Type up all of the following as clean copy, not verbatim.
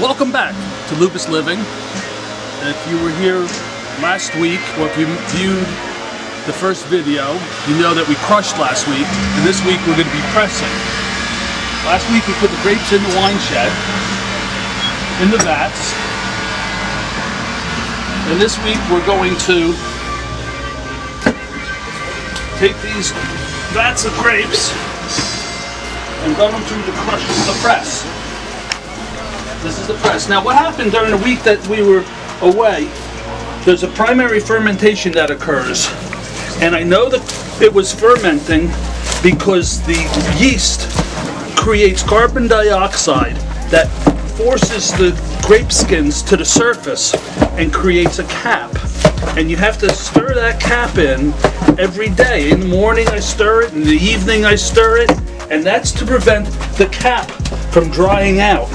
Welcome back to Lubas Living. If you were here last week, or if you viewed the first video, you know that we crushed last week, and this week we're going to be pressing. Last week we put the grapes in the wine shed, in the vats, and this week we're going to take these vats of grapes and run them through the press. This is the press. Now what happened during the week that we were away, there's a primary fermentation that occurs. And I know that it was fermenting because the yeast creates carbon dioxide that forces the grape skins to the surface and creates a cap. And you have to stir that cap in every day. In the morning I stir it, in the evening I stir it, and that's to prevent the cap from drying out.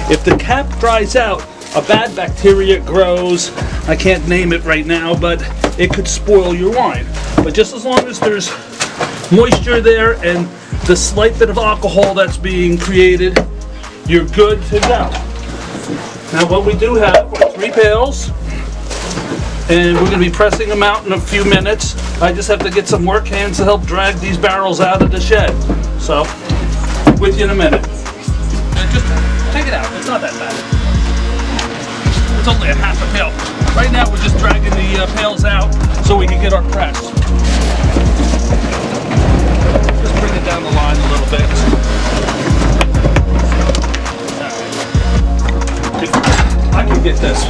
If the cap dries out, a bad bacteria grows. I can't name it right now, but it could spoil your wine. But just as long as there's moisture there and the slight bit of alcohol that's being created, you're good to go. Now what we do have are 3 pails, and we're going to be pressing them out in a few minutes. I just have to get some work hands to help drag these barrels out of the shed. So, with you in a minute. Just take it out, it's not that bad. It's only a half a pail. Right now we're just dragging the pails out so we can get our press. Just bring it down the line a little bit. I can get this.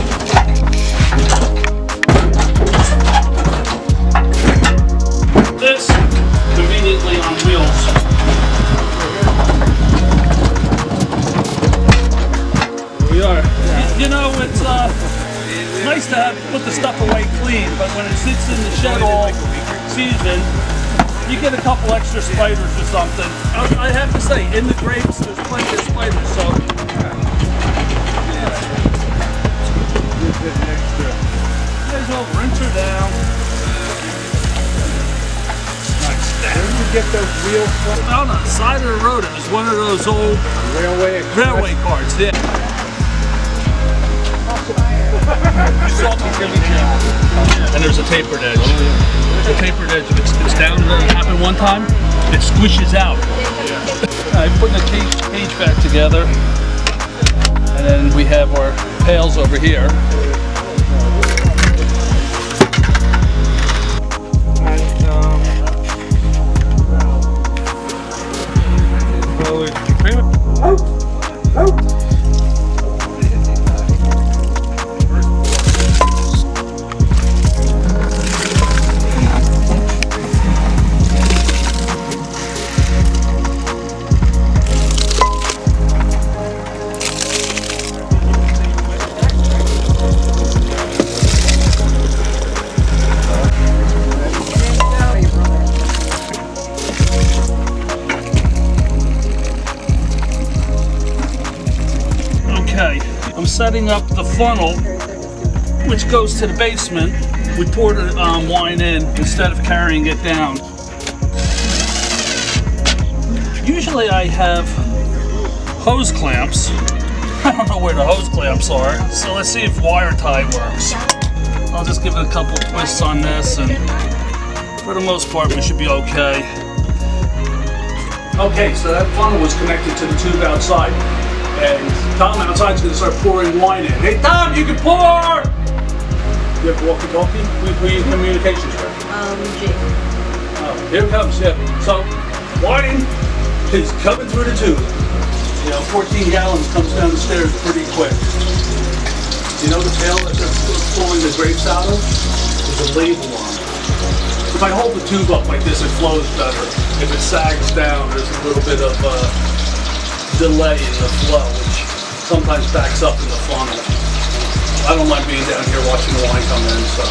This conveniently on wheels. We are. You know, it's nice to put the stuff away clean, but when it sits in the shed all season, you get a couple extra spiders or something. I have to say, in the grapes, there's plenty of spiders, so. Might as well rinse her down. Nice. Where did you get those wheels from? On the side of the road. It was one of those old railway carts. Yeah. And there's a tapered edge. There's a tapered edge. If it's down, it happened one time, it squishes out. I'm putting the cage back together, and then we have our pails over here. I'm setting up the funnel which goes to the basement. We pour the wine in instead of carrying it down. Usually I have hose clamps. I don't know where the hose clamps are, so let's see if wire tie works. I'll just give it a couple twists on this, and for the most part we should be okay. Okay, so that funnel was connected to the tube outside. And Tom outside is going to start pouring wine in. Hey Tom, you can pour! You have walkie-talkie? We communications right? G. Oh, here it comes, yeah. So, wine is coming through the tube. You know, 14 gallons comes down the stairs pretty quick. You know the pail that they're pulling the grapes out of? There's a label on it. If I hold the tube up like this, it flows better. If it sags down, there's a little bit of delay in the flow, which sometimes backs up in the funnel. I don't like being down here watching the wine come in, so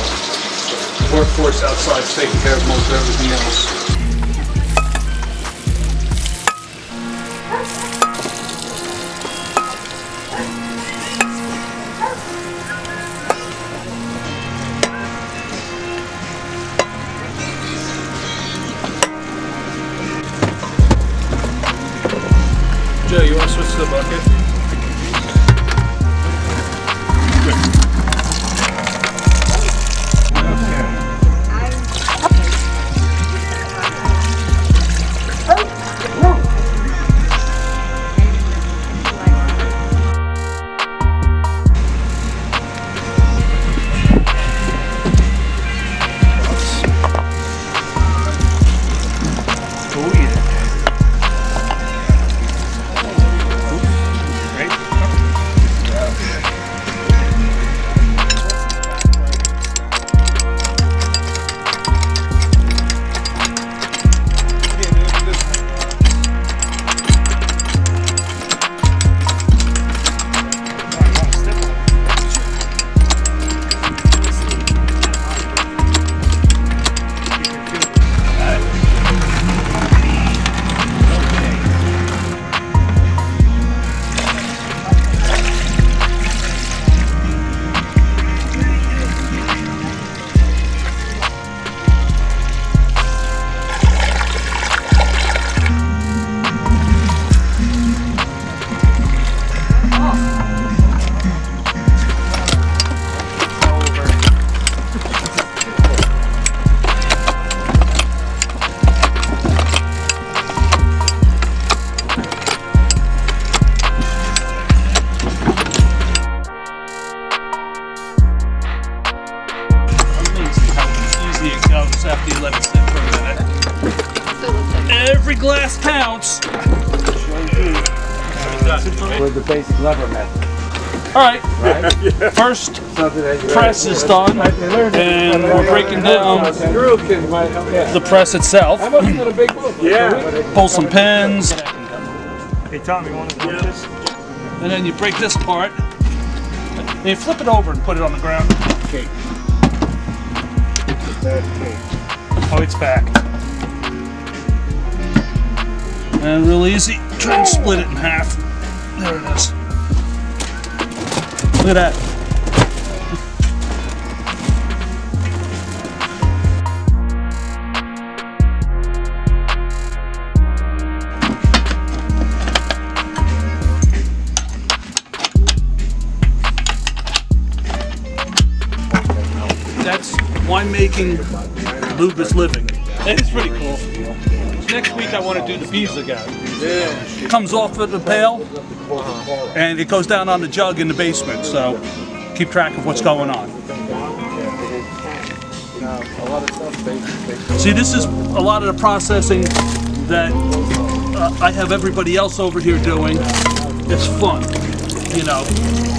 the workforce outside is taking care of most of everything else. Joe, you want to switch to the bucket? with the basic lever method. All right. First press is done, and we're breaking down the press itself. Pull some pins. Hey Tom, you want to do this? And then you break this part, and you flip it over and put it on the ground. Okay. Oh, it's back. And real easy, try and split it in half. There it is. Look at that. That's winemaking Lubas living. It is pretty cool. Next week I want to do the bees again. It comes off of the pail and it goes down on the jug in the basement, so keep track of what's going on. See, this is a lot of the processing that I have everybody else over here doing. It's fun, you know.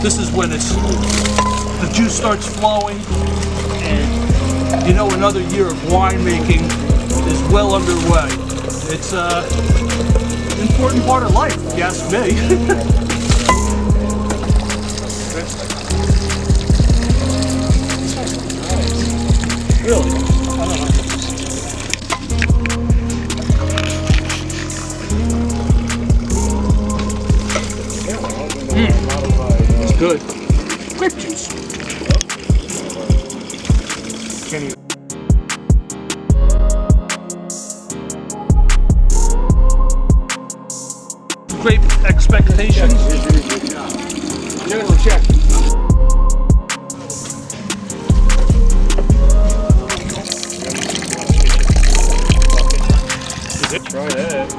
This is when the juice starts flowing, and you know another year of winemaking is well underway. It's an important part of life, if you ask me. Really? I don't know. It's good. Grape juice. Can you? Grape expectations. General check. Try that.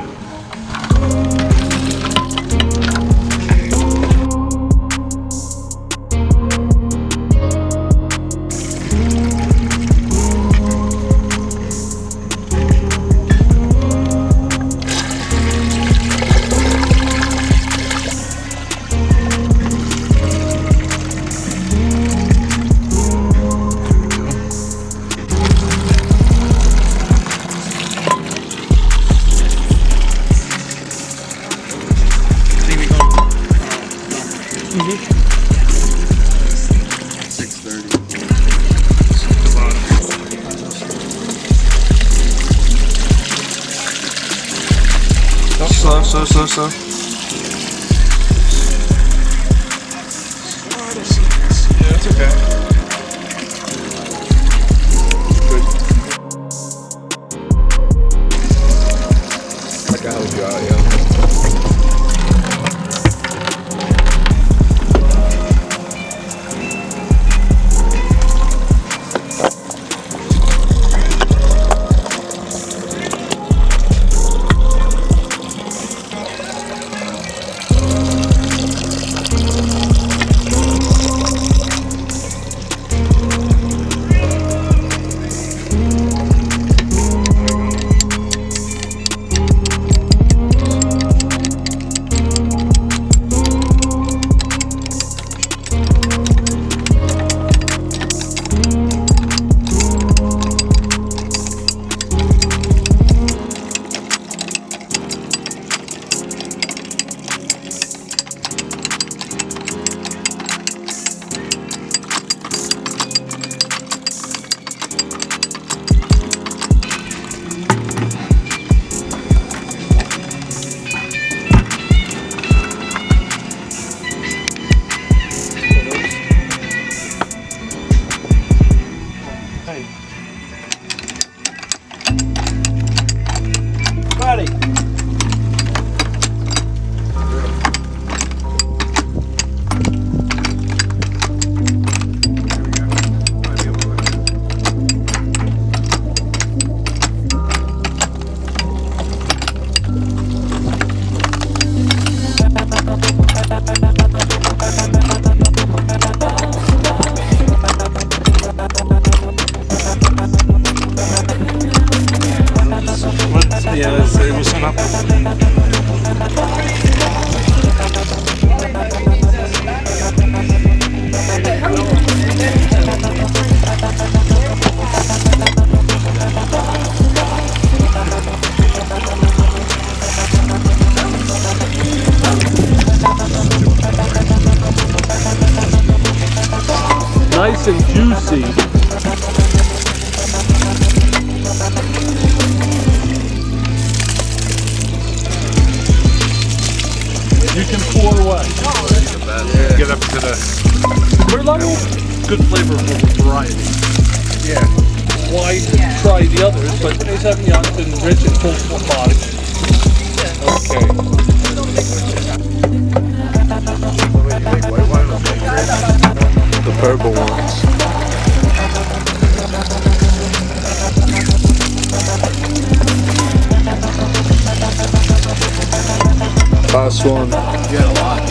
Slow. Yeah, it's okay. Good. I can help you out, yeah. nice and juicy. You can pour away. Yeah. Get up to the. We're loving good flavorful variety. Yeah. Why try the others? But these have young and rich and full body. Okay. White wine or the purple ones. Last one. Yeah, a lot.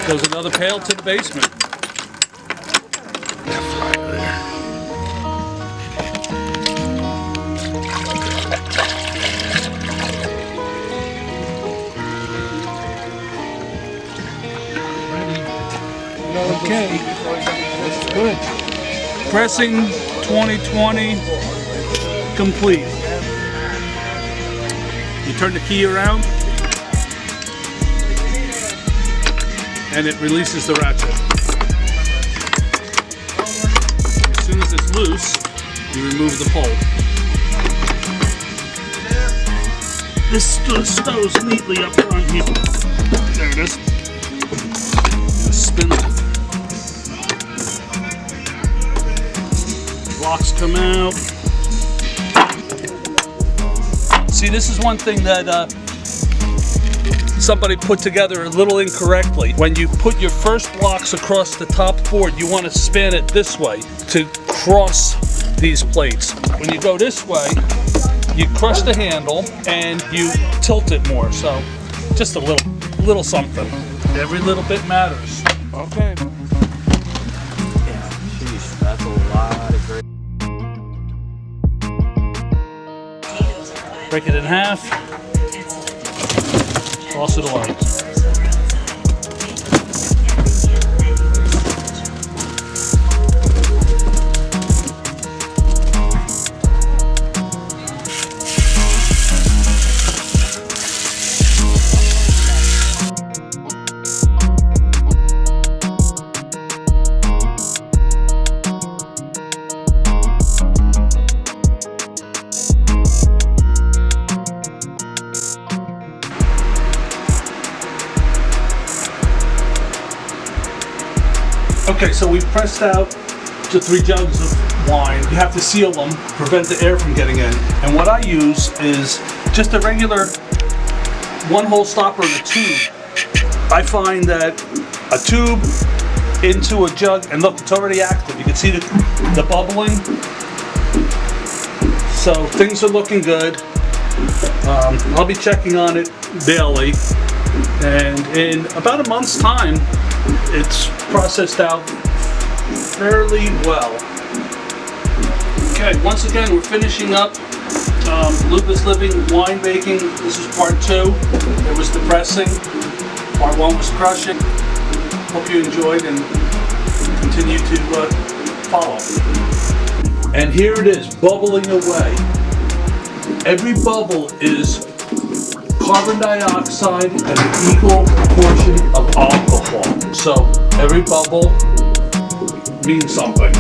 There's another pail to the basement. Okay. Good. Pressing 2020 complete. You turn the key around and it releases the ratchet. As soon as it's loose, you remove the pole. This stows neatly up front here. There it is. Just spin it. Blocks come out. See, this is one thing that somebody put together a little incorrectly. When you put your first blocks across the top board, you want to span it this way to cross these plates. When you go this way, you crush the handle and you tilt it more. So just a little something. Every little bit matters. Okay. Yeah, sheesh, that's a lot of grape. Break it in half. Toss it along. Okay, so we've pressed out to 3 jugs of wine. You have to seal them, prevent the air from getting in. And what I use is just a regular 1-hole stopper in a tube. I find that a tube into a jug, and look, it's already active. You can see the bubbling. So things are looking good. I'll be checking on it daily. And in about a month's time, It's processed out fairly well. Okay, once again, we're finishing up Lubas Living wine making. This is part 2. It was the pressing. Part 1 was crushing. Hope you enjoyed and continue to follow. And here it is, bubbling away. Every bubble is carbon dioxide and an equal proportion of alcohol. So every bubble means something.